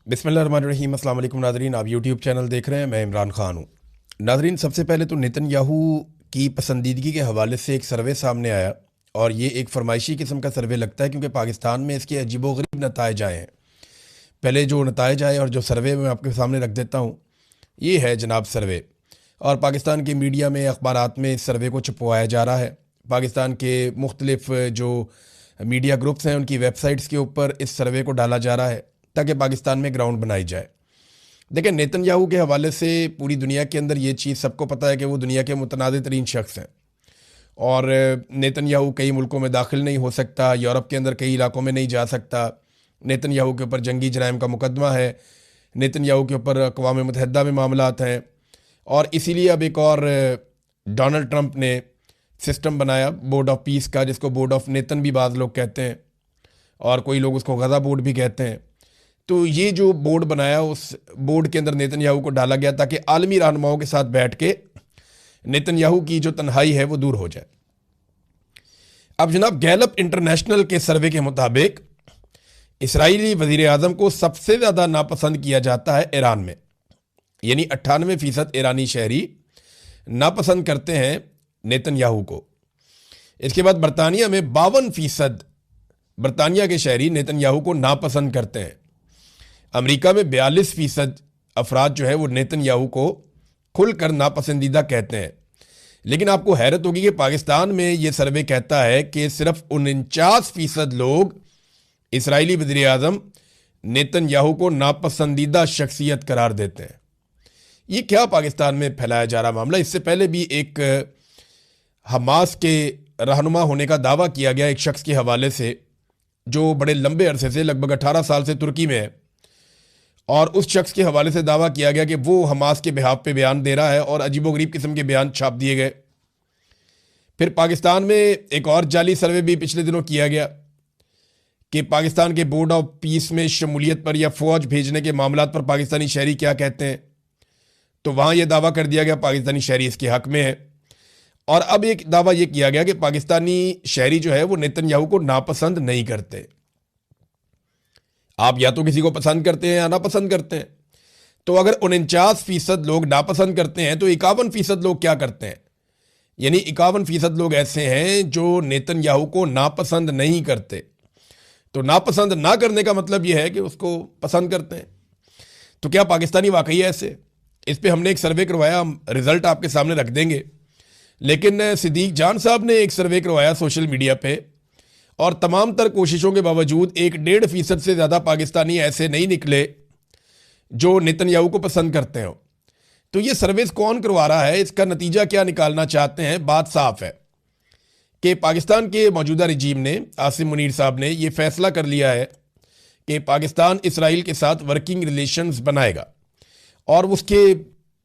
बिस्मिल्लाहिर्रहमानिर्रहीम। अस्सलाम वालेकुम नाज़रीन, आप यूट्यूब चैनल देख रहे हैं, मैं इमरान खान हूँ। नाज़रीन, सबसे पहले तो नेतन्याहू की पसंदीदगी के हवाले से एक सर्वे सामने आया और ये एक फरमाइशी किस्म का सर्वे लगता है क्योंकि पाकिस्तान में इसके अजीबोगरीब नताइज आए हैं। पहले जो नताइज आए और जो सर्वे मैं आपके सामने रख देता हूँ, ये है जनाब सर्वे। और पाकिस्तान के मीडिया में, अखबारात में इस सर्वे को छपवाया जा रहा है। पाकिस्तान के मुख्तलिफ जो मीडिया ग्रुप्स हैं उनकी वेबसाइट्स के ऊपर इस सर्वे को डाला जा रहा है ताकि पाकिस्तान में ग्राउंड बनाई जाए। देखिए, नेतन्याहू के हवाले से पूरी दुनिया के अंदर ये चीज़ सबको पता है कि वो दुनिया के मुतनाज़ तरीन शख्स हैं और नेतन्याहू कई मुल्कों में दाखिल नहीं हो सकता, यूरोप के अंदर कई इलाकों में नहीं जा सकता। नेतन्याहू के ऊपर जंगी जराइम का मुकदमा है, नेतन्याहू के ऊपर अक़वाम मुत्तहिदा में मामलात हैं और इसीलिए अब एक और डोनाल्ड ट्रंप ने सिस्टम बनाया बोर्ड ऑफ पीस का, जिसको बोर्ड ऑफ नेतन भी बाज़ लोग कहते हैं और कोई लोग उसको गज़ा बोर्ड भी कहते हैं। तो ये जो बोर्ड बनाया, उस बोर्ड के अंदर नेतन्याहू को डाला गया ताकि आलमी रहनुमाओं के साथ बैठ के नेतन्याहू की जो तन्हाई है वो दूर हो जाए। अब जनाब, गैलप इंटरनेशनल के सर्वे के मुताबिक इसराइली वज़ीर आज़म को सबसे ज़्यादा नापसंद किया जाता है ईरान में, यानी 98% ईरानी शहरी नापसंद करते हैं नेतन्याहू को। इसके बाद बरतानिया में 52% बरतानिया के शहरी नेतन्याहू को नापसंद करते हैं। अमेरिका में 42% अफराद जो है वो नेतन्याहू को खुलकर नापसंदीदा कहते हैं। लेकिन आपको हैरत होगी कि पाकिस्तान में ये सर्वे कहता है कि सिर्फ 49% लोग इसराइली वज़ीर आज़म नेतन्याहू को नापसंदीदा शख्सियत करार देते हैं। ये क्या पाकिस्तान में फैलाया जा रहा मामला? इससे पहले भी एक हमास के रहनुमा होने का दावा किया गया एक शख्स के हवाले से जो बड़े लंबे अरसे से, लगभग 18 साल से तुर्की में है, और उस शख्स के हवाले से दावा किया गया कि वो हमास के बिहाफ पे बयान दे रहा है और अजीबोगरीब किस्म के बयान छाप दिए गए। फिर पाकिस्तान में एक और जाली सर्वे भी पिछले दिनों किया गया कि पाकिस्तान के बोर्ड ऑफ पीस में शमूलियत पर या फ़ौज भेजने के मामलात पर पाकिस्तानी शहरी क्या कहते हैं। तो वहाँ यह दावा कर दिया गया पाकिस्तानी शहरी इसके हक़ में है। और अब एक दावा यह किया गया कि पाकिस्तानी शहरी जो है वो नेतन्याहू को नापसंद नहीं करते। आप या तो किसी को पसंद करते हैं या नापसंद करते हैं। तो अगर 49% लोग नापसंद करते हैं तो 51% लोग क्या करते हैं? यानी 51% लोग ऐसे हैं जो नेतन्याहू को नापसंद नहीं करते। तो नापसंद ना करने का मतलब यह है कि उसको पसंद करते हैं। तो क्या पाकिस्तानी वाकई ऐसे? इस पर हमने एक सर्वे करवाया, हम रिजल्ट आपके सामने रख देंगे। लेकिन सिद्दीक जान साहब ने एक सर्वे करवाया सोशल मीडिया पे और तमाम तर कोशिशों के बावजूद 1.5% से ज़्यादा पाकिस्तानी ऐसे नहीं निकले जो नेतन्याहू को पसंद करते हो। तो ये सर्विस कौन करवा रहा है, इसका नतीजा क्या निकालना चाहते हैं? बात साफ है कि पाकिस्तान के मौजूदा रजीम ने, आसिम मुनीर साहब ने, यह फैसला कर लिया है कि पाकिस्तान इसराइल के साथ वर्किंग रिलेशंस बनाएगा और उसके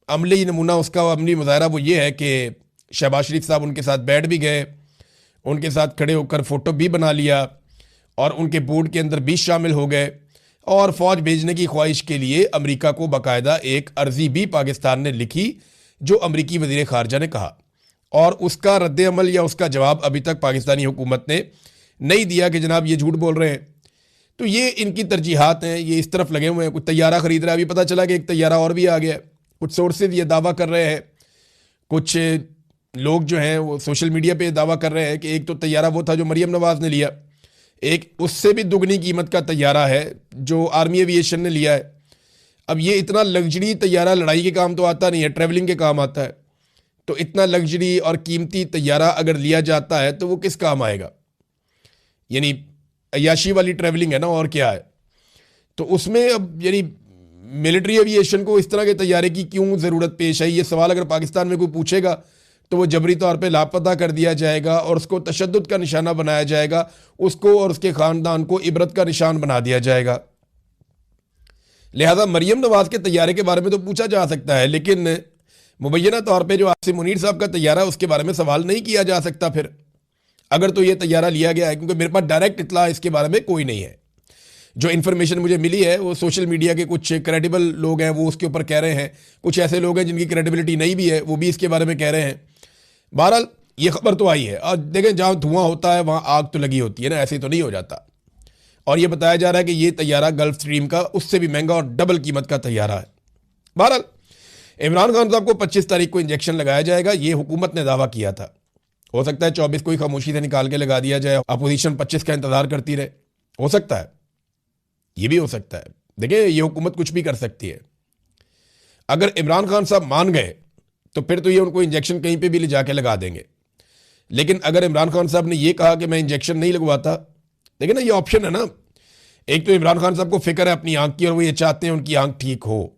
अमली नमूना, उसका अमली मुजाहरा वो ये है कि शहबाज शरीफ साहब उनके साथ बैठ भी गए, उनके साथ खड़े होकर फ़ोटो भी बना लिया और उनके बोर्ड के अंदर भी शामिल हो गए और फ़ौज भेजने की ख्वाहिश के लिए अमेरिका को बाकायदा एक अर्ज़ी भी पाकिस्तान ने लिखी जो अमेरिकी वज़ीर ख़ारजा ने कहा, और उसका रद्द-ए-अमल या उसका जवाब अभी तक पाकिस्तानी हुकूमत ने नहीं दिया कि जनाब ये झूठ बोल रहे हैं। तो ये इनकी तरजीहात हैं, ये इस तरफ लगे हुए हैं। कुछ तैयारा ख़रीद रहा है, अभी पता चला कि एक तैयारा और भी आ गया। कुछ सोर्सेज ये दावा कर रहे हैं, कुछ लोग जो हैं वो सोशल मीडिया पे दावा कर रहे हैं कि एक तो तैयारा वो था जो मरियम नवाज़ ने लिया, एक उससे भी दुगनी कीमत का तैयारा है जो आर्मी एविएशन ने लिया है। अब ये इतना लग्जरी तैयारा लड़ाई के काम तो आता नहीं है, ट्रैवलिंग के काम आता है। तो इतना लग्जरी और कीमती तैयारा अगर लिया जाता है तो वो किस काम आएगा? यानी अय्याशी वाली ट्रैवलिंग है ना, और क्या है? तो उसमें अब यानी मिलिट्री एविएशन को इस तरह के तैयारे की क्यों ज़रूरत पेश आई? ये सवाल अगर पाकिस्तान में कोई पूछेगा तो वो जबरी तौर पे लापता कर दिया जाएगा और उसको तशद्दुद का निशाना बनाया जाएगा, उसको और उसके ख़ानदान को इबरत का निशान बना दिया जाएगा। लिहाजा मरियम नवाज़ के तैयारे के बारे में तो पूछा जा सकता है, लेकिन मुबैना तौर पे जो आसिम मुनीर साहब का तैयारा उसके बारे में सवाल नहीं किया जा सकता फिर, अगर तो ये तैयारा लिया गया है। क्योंकि मेरे पास डायरेक्ट इत्तला इसके बारे में कोई नहीं है। जो इन्फॉर्मेशन मुझे मिली है वो सोशल मीडिया के कुछ क्रेडिबल लोग हैं वो उसके ऊपर कह रहे हैं, कुछ ऐसे लोग हैं जिनकी क्रेडिबिलिटी नहीं भी है वो भी इसके बारे में कह रहे हैं। बहरहाल ये खबर तो आई है। और देखें, जहाँ धुआं होता है वहाँ आग तो लगी होती है ना, ऐसे तो नहीं हो जाता। और ये बताया जा रहा है कि ये तैयारा गल्फ स्ट्रीम का उससे भी महंगा और डबल कीमत का तैयारा है। बहरहाल इमरान खान साहब को 25 तारीख को इंजेक्शन लगाया जाएगा, ये हुकूमत ने दावा किया था। हो सकता है 24 को ही खामोशी से निकाल के लगा दिया जाए, अपोजिशन 25 का इंतजार करती रहे, हो सकता है, ये भी हो सकता है। देखिए ये हुकूमत कुछ भी कर सकती है। अगर इमरान खान साहब मान गए तो फिर तो ये उनको इंजेक्शन कहीं पे भी ले जाके लगा देंगे। लेकिन अगर इमरान खान साहब ने ये कहा कि मैं इंजेक्शन नहीं लगवाता, देखिए ना ये ऑप्शन है ना। एक तो इमरान खान साहब को फिक्र है अपनी आंख की और वो ये चाहते हैं उनकी आंख ठीक हो,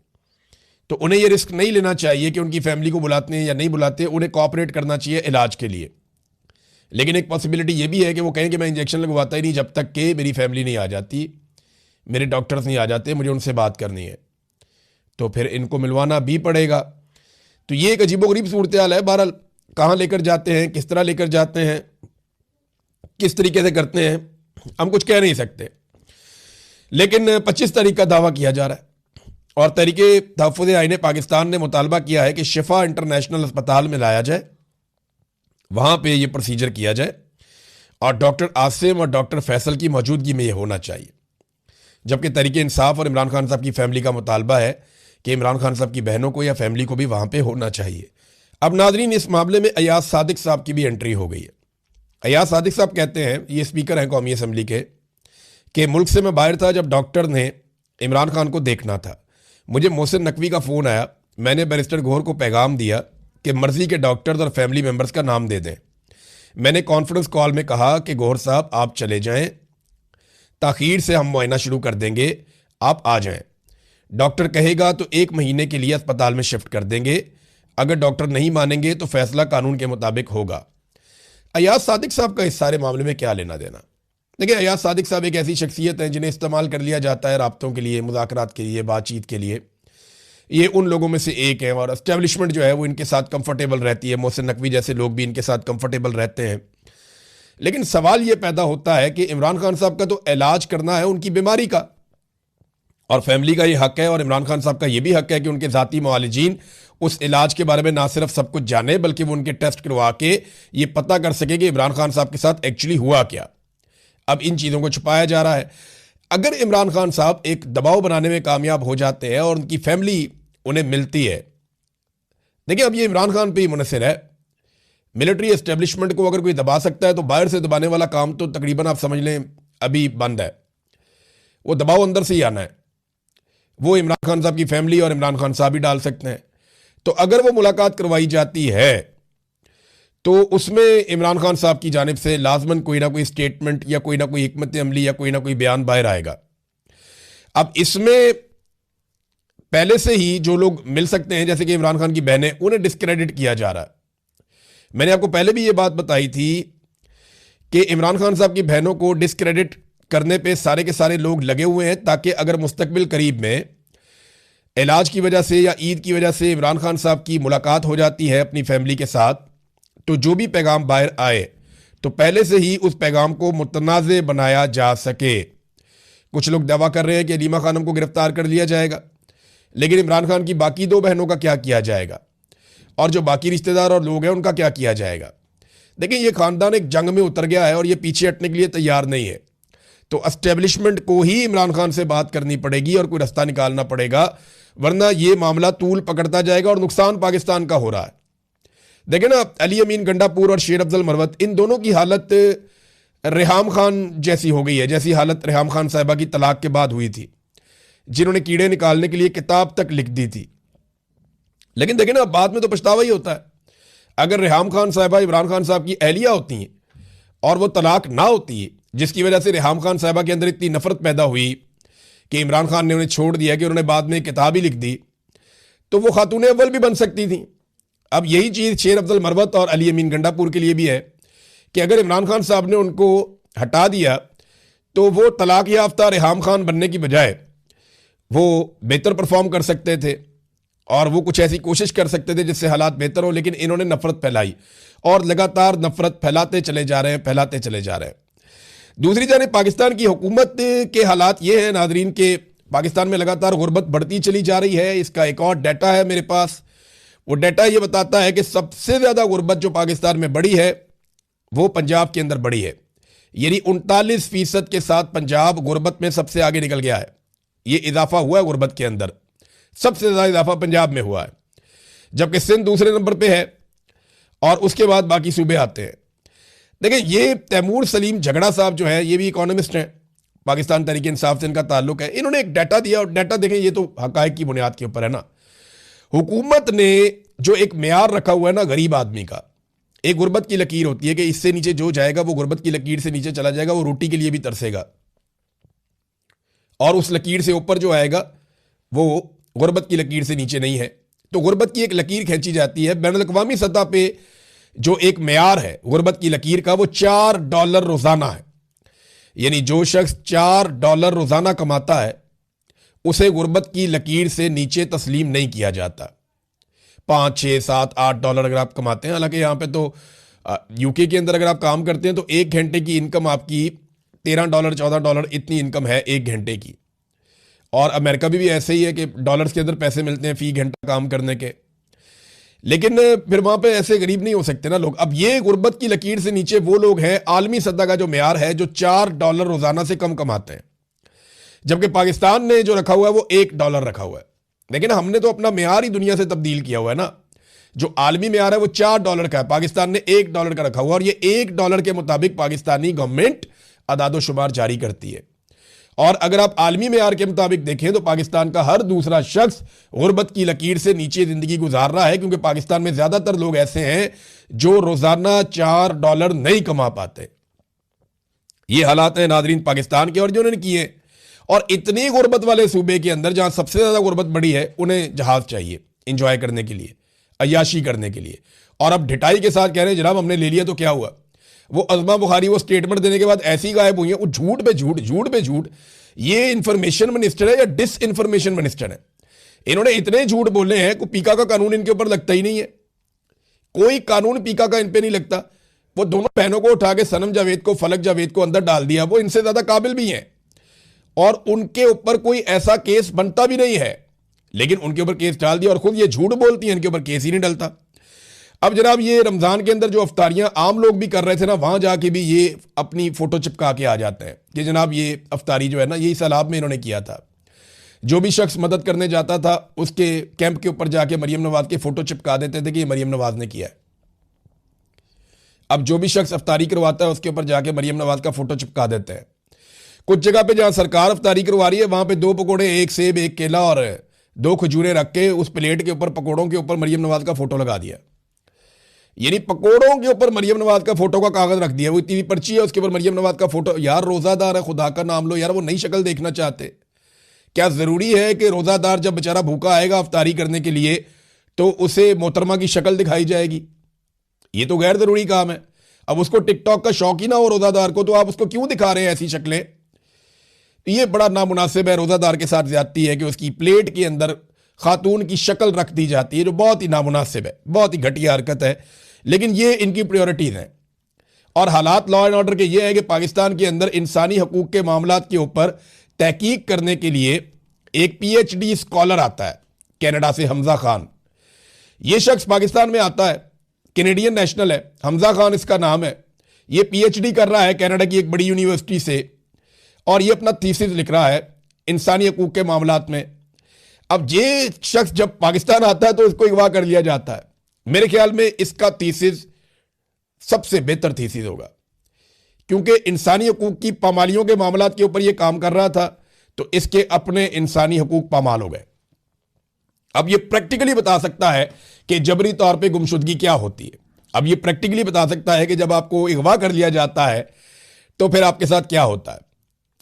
तो उन्हें ये रिस्क नहीं लेना चाहिए कि उनकी फैमिली को बुलाते हैं या नहीं बुलाते, उन्हें कोऑपरेट करना चाहिए इलाज के लिए। लेकिन एक पॉसिबिलिटी ये भी है कि वो कहें कि मैं इंजेक्शन लगवाता ही नहीं जब तक कि मेरी फैमिली नहीं आ जाती, मेरे डॉक्टर्स नहीं आ जाते, मुझे उनसे बात करनी है, तो फिर इनको मिलवाना भी पड़ेगा। तो ये एक अजीबोगरीब सूरत हाल है। बहरहाल कहाँ लेकर जाते हैं, किस तरह लेकर जाते हैं, किस तरीके से करते हैं, हम कुछ कह नहीं सकते। लेकिन 25 तारीख का दावा किया जा रहा है और तहरीके तहफ़्फ़ुज़ आईन पाकिस्तान ने मुतालबा किया है कि शिफा इंटरनेशनल अस्पताल में लाया जाए, वहाँ पे ये प्रोसीजर किया जाए और डॉक्टर आसिम और डॉक्टर फैसल की मौजूदगी में ये होना चाहिए। जबकि तहरीक इंसाफ और इमरान खान साहब की फैमिली का मुतालबा है कि इमरान खान साहब की बहनों को या फैमिली को भी वहाँ पे होना चाहिए। अब नाज़रीन इस मामले में अयाज सादिक साहब की भी एंट्री हो गई है। अयाज सादिक साहब कहते हैं, ये स्पीकर हैं कौमी असम्बली के, कि मुल्क से मैं बाहर था जब डॉक्टर ने इमरान खान को देखना था, मुझे मोहसिन नकवी का फ़ोन आया, मैंने बैरिस्टर गौहर को पैगाम दिया कि मर्ज़ी के डॉक्टर्स और फैमिली मेम्बर्स का नाम दे दें। मैंने कॉन्फ्रेंस कॉल में कहा कि गौहर साहब आप चले जाएं, ताख़ीर से हम मुआयना शुरू कर देंगे, आप आ जाएं। डॉक्टर कहेगा तो 1 महीने के लिए अस्पताल में शिफ्ट कर देंगे, अगर डॉक्टर नहीं मानेंगे तो फैसला कानून के मुताबिक होगा। अयाज सादिक साहब का इस सारे मामले में क्या लेना देना? देखिए अयाज सादिक साहब एक ऐसी शख्सियत है जिन्हें इस्तेमाल कर लिया जाता है राब्तों के लिए, मुज़ाकरात के लिए, बातचीत के लिए। ये उन लोगों में से एक है और एस्टेब्लिशमेंट जो है वो इनके साथ कंफर्टेबल रहती है। मोहसिन नकवी जैसे लोग भी इनके साथ कंफर्टेबल रहते हैं। लेकिन सवाल ये पैदा होता है कि इमरान खान साहब का तो इलाज करना है उनकी बीमारी का, और फैमिली का ये हक है और इमरान खान साहब का ये भी हक है कि उनके ज़ाती मुआलिजीन उस इलाज के बारे में ना सिर्फ सब कुछ जाने बल्कि वो उनके टेस्ट करवा के ये पता कर सके कि इमरान खान साहब के साथ एक्चुअली हुआ क्या। अब इन चीज़ों को छुपाया जा रहा है। अगर इमरान खान साहब एक दबाव बनाने में कामयाब हो जाते हैं और उनकी फैमिली उन्हें मिलती है, देखिए अब ये इमरान खान पे ही मुनहसर है। मिलिट्री एस्टेब्लिशमेंट को अगर कोई दबा सकता है तो बाहर से दबाने वाला काम तो तकरीबन आप समझ लें अभी बंद है। वो दबाव अंदर से ही आना है, वो इमरान खान साहब की फैमिली और इमरान खान साहब ही डाल सकते हैं। तो अगर वो मुलाकात करवाई जाती है तो उसमें इमरान खान साहब की जानिब से लाजमन कोई ना कोई स्टेटमेंट या कोई ना कोई हिकमत अमली या कोई ना कोई बयान बाहर आएगा। अब इसमें पहले से ही जो लोग मिल सकते हैं जैसे कि इमरान खान की बहनें, उन्हें डिस्क्रेडिट किया जा रहा है। मैंने आपको पहले भी ये बात बताई थी कि इमरान खान साहब की बहनों को डिस्क्रेडिट करने पे सारे के सारे लोग लगे हुए हैं, ताकि अगर मुस्तकबिल करीब में इलाज की वजह से या ईद की वजह से इमरान खान साहब की मुलाकात हो जाती है अपनी फैमिली के साथ, तो जो भी पैगाम बाहर आए तो पहले से ही उस पैगाम को मुतनाज़ बनाया जा सके। कुछ लोग दावा कर रहे हैं कि अलीमा खानम को गिरफ्तार कर लिया जाएगा, लेकिन इमरान खान की बाकी 2 बहनों का क्या किया जाएगा और जो बाकी रिश्तेदार और लोग हैं उनका क्या किया जाएगा? देखिए ये ख़ानदान एक जंग में उतर गया है और ये पीछे हटने के लिए तैयार नहीं है। तो एस्टेब्लिशमेंट को ही इमरान खान से बात करनी पड़ेगी और कोई रास्ता निकालना पड़ेगा, वरना ये मामला तूल पकड़ता जाएगा और नुकसान पाकिस्तान का हो रहा है। देखें ना, अली अमीन गंडापुर और शेर अफजल मरवत, इन दोनों की हालत रेहाम खान जैसी हो गई है, जैसी हालत रेहाम खान साहिबा की तलाक के बाद हुई थी, जिन्होंने कीड़े निकालने के लिए किताब तक लिख दी थी। लेकिन देखें ना, बाद में तो पछतावा ही होता है। अगर रेहाम खान साहिबा इमरान खान साहब की अहलिया होती हैं और वो तलाक ना होती, जिसकी वजह से रेहाम खान साहिबा के अंदर इतनी नफरत पैदा हुई कि इमरान खान ने उन्हें छोड़ दिया कि उन्होंने बाद में किताब ही लिख दी, तो वो खातून अव्वल भी बन सकती थी। अब यही चीज़ शेर अफजल मरवत और अली अमीन गंडापुर के लिए भी है कि अगर इमरान खान साहब ने उनको हटा दिया तो वो तलाक याफ्ता रेहाम खान बनने की बजाय वो बेहतर परफॉर्म कर सकते थे और वो कुछ ऐसी कोशिश कर सकते थे जिससे हालात बेहतर हो। लेकिन इन्होंने नफरत फैलाई और लगातार नफरत फैलाते चले जा रहे हैं, फैलाते चले जा रहे हैं। दूसरी जानिब पाकिस्तान की हुकूमत के हालात ये हैं नाजरीन के पाकिस्तान में लगातार गुर्बत बढ़ती चली जा रही है। इसका एक और डाटा है मेरे पास, वो डाटा ये बताता है कि सबसे ज़्यादा गुर्बत जो पाकिस्तान में बढ़ी है वो पंजाब के अंदर बढ़ी है। यानी 39% के साथ पंजाब गुर्बत में सबसे आगे निकल गया है। ये इजाफा हुआ है गुर्बत के अंदर, सबसे ज्यादा इजाफा पंजाब में हुआ है, जबकि सिंध दूसरे नंबर पे है और उसके बाद बाकी सूबे आते हैं। देखिए, ये तैमूर सलीम झगड़ा साहब जो है, ये भी इकोनॉमिस्ट हैं, पाकिस्तान तहरीक इंसाफ से इनका ताल्लुक है। इन्होंने एक डाटा दिया और डाटा देखें, ये तो हकायक की बुनियाद के ऊपर है ना। हुकूमत ने जो एक मेयार रखा हुआ है ना गरीब आदमी का, एक गुर्बत की लकीर होती है कि इससे नीचे जो जाएगा वो गुर्बत की लकीर से नीचे चला जाएगा, वो रोटी के लिए भी तरसेगा, और उस लकीर से ऊपर जो आएगा वो गुर्बत की लकीर से नीचे नहीं है। तो गुर्बत की एक लकीर खींची जाती है। बैनुल अक़वामी सतह पे जो एक मेयार है गुर्बत की लकीर का, वो $4 रोजाना है। यानी जो शख्स $4 रोजाना कमाता है उसे गुर्बत की लकीर से नीचे तस्लीम नहीं किया जाता। 5, 6, 7, $8 अगर आप कमाते हैं, हालांकि यहाँ पे तो यूके के अंदर अगर आप काम करते हैं तो 1 घंटे की इनकम आपकी $13, $14 इतनी इनकम है 1 घंटे की। और अमेरिका भी ऐसे ही है कि डॉलर्स के अंदर पैसे मिलते हैं फी घंटा काम करने के। लेकिन फिर वहां पे ऐसे गरीब नहीं हो सकते ना लोग। अब ये गुर्बत की लकीर से नीचे वो लोग हैं, आलमी सतह का जो मेयार है, जो $4 रोजाना से कम कमाते हैं, जबकि पाकिस्तान ने जो रखा हुआ है वो $1 रखा हुआ है। लेकिन हमने तो अपना मेयार ही दुनिया से तब्दील किया हुआ है ना। जो आलमी मेयार है वो $4 का है, पाकिस्तान ने $1 का रखा हुआ, और ये $1 के मुताबिक पाकिस्तानी गवर्नमेंट अदादोशुमार जारी करती है। और अगर आप आलमी मेयार के मुताबिक देखें तो पाकिस्तान का हर दूसरा शख्स गुर्बत की लकीर से नीचे जिंदगी गुजार रहा है, क्योंकि पाकिस्तान में ज्यादातर लोग ऐसे हैं जो रोजाना $4 नहीं कमा पाते। ये हालात हैं नादरीन पाकिस्तान के, और जो उन्होंने किए। और इतनी गुर्बत वाले सूबे के अंदर जहां सबसे ज्यादा गुर्बत बड़ी है, उन्हें जहाज चाहिए इंजॉय करने के लिए, अय्याशी करने के लिए। और अब ढिठाई के साथ कह रहे हैं जनाब हमने ले लिया तो क्या हुआ। वो अज़मा बुखारी वो स्टेटमेंट देने के बाद ऐसी गायब हुई है, वो झूठ पे झूठ, झूठ पे झूठ। ये इंफॉर्मेशन मिनिस्टर है या डिस इंफॉर्मेशन मिनिस्टर है? इन्होंने इतने झूठ बोले हैं कि पीका का कानून इनके ऊपर लगता ही नहीं है। कोई कानून पीका का इन पे नहीं लगता। वो दोनों बहनों को उठा के सनम जावेद को, फलक जावेद को अंदर डाल दिया। वो इनसे ज्यादा काबिल भी हैं और उनके ऊपर कोई ऐसा केस बनता भी नहीं है, लेकिन उनके ऊपर केस डाल दिया और खुद ये झूठ बोलती हैं, इनके ऊपर केस ही नहीं डलता। अब जनाब ये रमजान के अंदर जो अफ्तारियां आम लोग भी कर रहे थे ना, वहां जाके भी ये अपनी फोटो चिपका के आ जाते हैं कि जनाब ये अफ्तारी जो है ना, यही सैलाब में इन्होंने किया था। जो भी शख्स मदद करने जाता था उसके कैंप के ऊपर जाके मरियम नवाज के फोटो चिपका देते थे कि ये मरियम नवाज ने किया है। अब जो भी शख्स अफ्तारी करवाता है उसके ऊपर जाके मरियम नवाज का फोटो चिपका देते हैं। कुछ जगह पे जहां सरकार अफ्तारी करवा रही है वहां पे 2 पकौड़े, 1 सेब, 1 केला और 2 खजूरें रख के उस प्लेट के ऊपर, पकौड़ों के ऊपर मरियम नवाज का फोटो लगा दिया। यानी पकौड़ों के ऊपर मरियम नवाज का फोटो का कागज रख दिया। वो इतनी पर्ची है उसके ऊपर मरियम नवाज का फोटो। यार रोजादार है, खुदा का नाम लो यार, वो नई शक्ल देखना चाहते। क्या जरूरी है कि रोजादार जब बेचारा भूखा आएगा अफ्तारी करने के लिए तो उसे मोहतरमा की शक्ल दिखाई जाएगी? ये तो गैर जरूरी काम है। अब उसको टिकटॉक का शौक ही ना हो रोजादार को, तो आप उसको क्यों दिखा रहे हैं ऐसी शक्लें? ये बड़ा नामुनासिब है। रोजादार के साथ ज्यादती है कि उसकी प्लेट के अंदर खातून की शक्ल रख दी जाती है, जो बहुत ही नामुनासिब है, बहुत ही घटिया हरकत है। लेकिन ये इनकी प्रायोरिटीज हैं। और हालात लॉ एंड ऑर्डर के ये है कि पाकिस्तान के अंदर इंसानी हकूक के मामलात के ऊपर तहकीक करने के लिए एक PhD स्कॉलर आता है कनाडा से, हमजा खान। ये शख्स पाकिस्तान में आता है, कैनेडियन नेशनल है, हमजा खान इसका नाम है। ये PhD कर रहा है कनाडा की एक बड़ी यूनिवर्सिटी से, और ये अपना थीसिस लिख रहा है इंसानी हकूक के मामलात में। अब ये शख्स जब पाकिस्तान आता है तो इसको अगवा कर लिया जाता है। मेरे ख्याल में इसका थीसिस सबसे बेहतर थीसिस होगा, क्योंकि इंसानी हकूक की पामालियों के मामलात के ऊपर यह काम कर रहा था, तो इसके अपने इंसानी हकूक पामाल हो गए। अब यह प्रैक्टिकली बता सकता है कि जबरी तौर पे गुमशुदगी क्या होती है। अब यह प्रैक्टिकली बता सकता है कि जब आपको अगवा कर लिया जाता है तो फिर आपके साथ क्या होता है।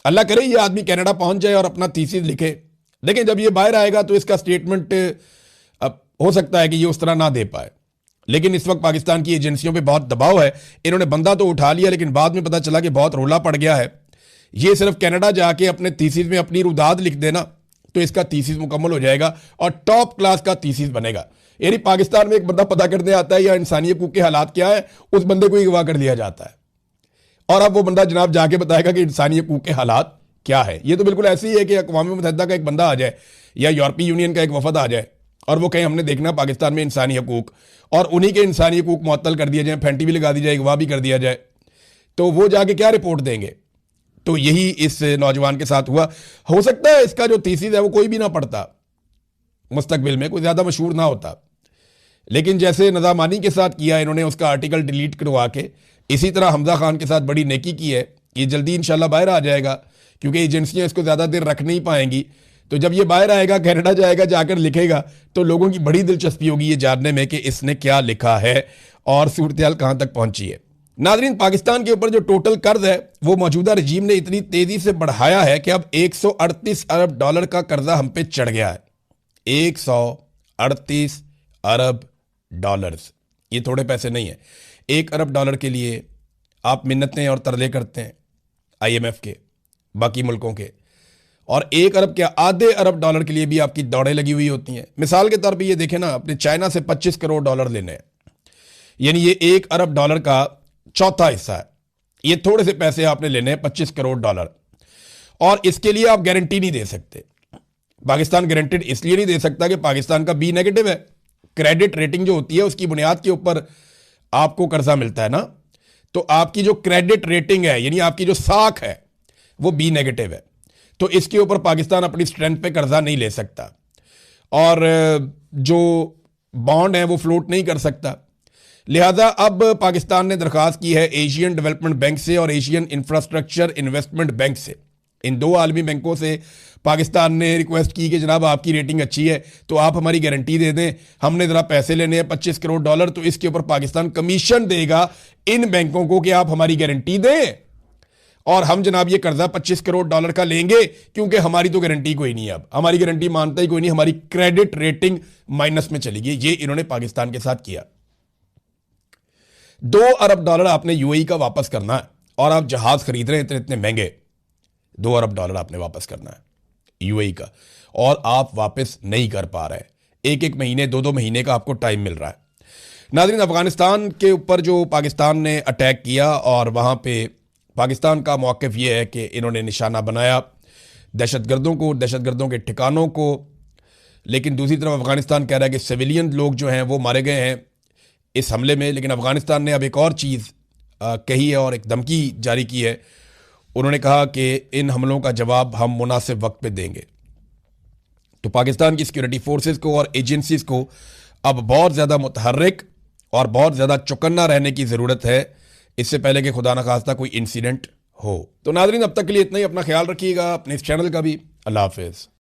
अल्लाह करे ये आदमी कनाडा पहुंच जाए और अपना थीसिस लिखे। लेकिन जब ये बाहर आएगा तो इसका स्टेटमेंट हो सकता है कि ये उस तरह ना दे पाए। लेकिन इस वक्त पाकिस्तान की एजेंसियों पे बहुत दबाव है। इन्होंने बंदा तो उठा लिया, लेकिन बाद में पता चला कि बहुत रोला पड़ गया है। ये सिर्फ कनाडा जाके अपने थीसिस में अपनी रुदाद लिख देना तो इसका थीसिस मुकम्मल हो जाएगा और टॉप क्लास का थीसिस बनेगा। यानी पाकिस्तान में एक बंदा पता करने आता है या इंसानी हकूक के हालात क्या है, उस बंदे को अगवा कर लिया जाता है, और अब वो बंदा जनाब जाके बताएगा कि इंसानी हकूक के हालात क्या है। ये तो बिल्कुल ऐसे ही है कि अक़वाम मुत्तहिदा का एक बंदा आ जाए या यूरोपीय यूनियन का एक वफद आ जाए और वो कहें हमने देखना पाकिस्तान में इंसानी हकूक, और उन्हीं के इंसानी हकूक मुअत्तल कर दिया जाए, फेंटी भी लगा दी जाए, अगवा भी कर दिया जाए। तो वो जाके क्या रिपोर्ट देंगे? तो यही इस नौजवान के साथ हुआ। हो सकता है इसका जो थीसिस है वो कोई भी ना पढ़ता, मुस्तकबिल में कोई ज्यादा मशहूर ना होता, लेकिन जैसे नज़ामानी के साथ किया इन्होंने, उसका आर्टिकल डिलीट करवा के, इसी तरह हमजा खान के साथ बड़ी नेकी की है। ये जल्दी इंशाल्लाह बाहर आ जाएगा, क्योंकि एजेंसियां इसको ज़्यादा देर रख नहीं पाएंगी। तो जब ये बाहर आएगा, कनाडा जाएगा, जाकर लिखेगा, तो लोगों की बड़ी दिलचस्पी होगी ये जानने में कि इसने क्या लिखा है और सूरत-ए-हाल कहाँ तक पहुंची है। नाज़रीन, पाकिस्तान के ऊपर जो टोटल कर्ज है वो मौजूदा रजीम ने इतनी तेज़ी से बढ़ाया है कि अब 138 अरब डॉलर का कर्जा हम पे चढ़ गया है। 138 अरब डॉलर्स, ये थोड़े पैसे नहीं है। 1 अरब डॉलर के लिए आप मिन्नतें और तरले करते हैं IMF के, बाकी मुल्कों के, और 1 अरब के आधे अरब डॉलर के लिए भी आपकी दौड़ें लगी हुई होती हैं। मिसाल के तौर पे ये देखें ना, अपने चाइना से 25 करोड़ डॉलर लेने हैं, यानी ये 1 अरब डॉलर का चौथा हिस्सा है। ये थोड़े से पैसे आपने लेने हैं, 25 करोड़ डॉलर, और इसके लिए आप गारंटी नहीं दे सकते। पाकिस्तान गारंटेड इसलिए नहीं दे सकता कि पाकिस्तान का B नेगेटिव है। क्रेडिट रेटिंग जो होती है उसकी बुनियाद के ऊपर आपको कर्जा मिलता है ना, तो आपकी जो क्रेडिट रेटिंग है, यानी आपकी जो साख है, वो B नेगेटिव है। तो इसके ऊपर पाकिस्तान अपनी स्ट्रेंथ पे कर्जा नहीं ले सकता, और जो बॉन्ड है वो फ्लोट नहीं कर सकता। लिहाजा अब पाकिस्तान ने दरखास्त की है एशियन डेवलपमेंट बैंक से और एशियन इंफ्रास्ट्रक्चर इन्वेस्टमेंट बैंक से। इन दो आलमी बैंकों से पाकिस्तान ने रिक्वेस्ट की कि जनाब आपकी रेटिंग अच्छी है तो आप हमारी गारंटी दे दें, हमने ज़रा पैसे लेने हैं 25 करोड़ डॉलर, तो इसके ऊपर पाकिस्तान कमीशन देगा इन बैंकों को कि आप हमारी गारंटी दें, और हम जनाब ये कर्जा 25 करोड़ डॉलर का लेंगे, क्योंकि हमारी तो गारंटी कोई नहीं है, अब हमारी गारंटी मानता ही कोई नहीं, हमारी क्रेडिट रेटिंग माइनस में चली गई। ये इन्होंने पाकिस्तान के साथ किया। 2 अरब डॉलर आपने UAE का वापस करना है, और आप जहाज खरीद रहे हैं इतने इतने महंगे, 2 अरब डॉलर आपने वापस करना है UAE का, और आप वापस नहीं कर पा रहे। 1-1 महीने 2-2 महीने का आपको टाइम मिल रहा है। नाज़रीन, अफगानिस्तान के ऊपर जो पाकिस्तान ने अटैक किया, और वहां पे पाकिस्तान का मौक़िफ़ ये है कि इन्होंने निशाना बनाया दहशतगर्दों को, दहशतगर्दों के ठिकानों को, लेकिन दूसरी तरफ अफगानिस्तान कह रहा है कि सिविलियन लोग जो हैं वो मारे गए हैं इस हमले में। लेकिन अफगानिस्तान ने अब एक और चीज़ कही है और एक धमकी जारी की है। उन्होंने कहा कि इन हमलों का जवाब हम मुनासिब वक्त पे देंगे। तो पाकिस्तान की सिक्योरिटी फोर्सेस को और एजेंसीज को अब बहुत ज़्यादा मुतहर्रिक और बहुत ज़्यादा चौकन्ना रहने की ज़रूरत है, इससे पहले कि खुदा न खास्ता कोई इंसिडेंट हो। तो नाज़रीन, अब तक के लिए इतना ही। अपना ख्याल रखिएगा, अपने इस चैनल का भी। अल्लाह हाफिज़।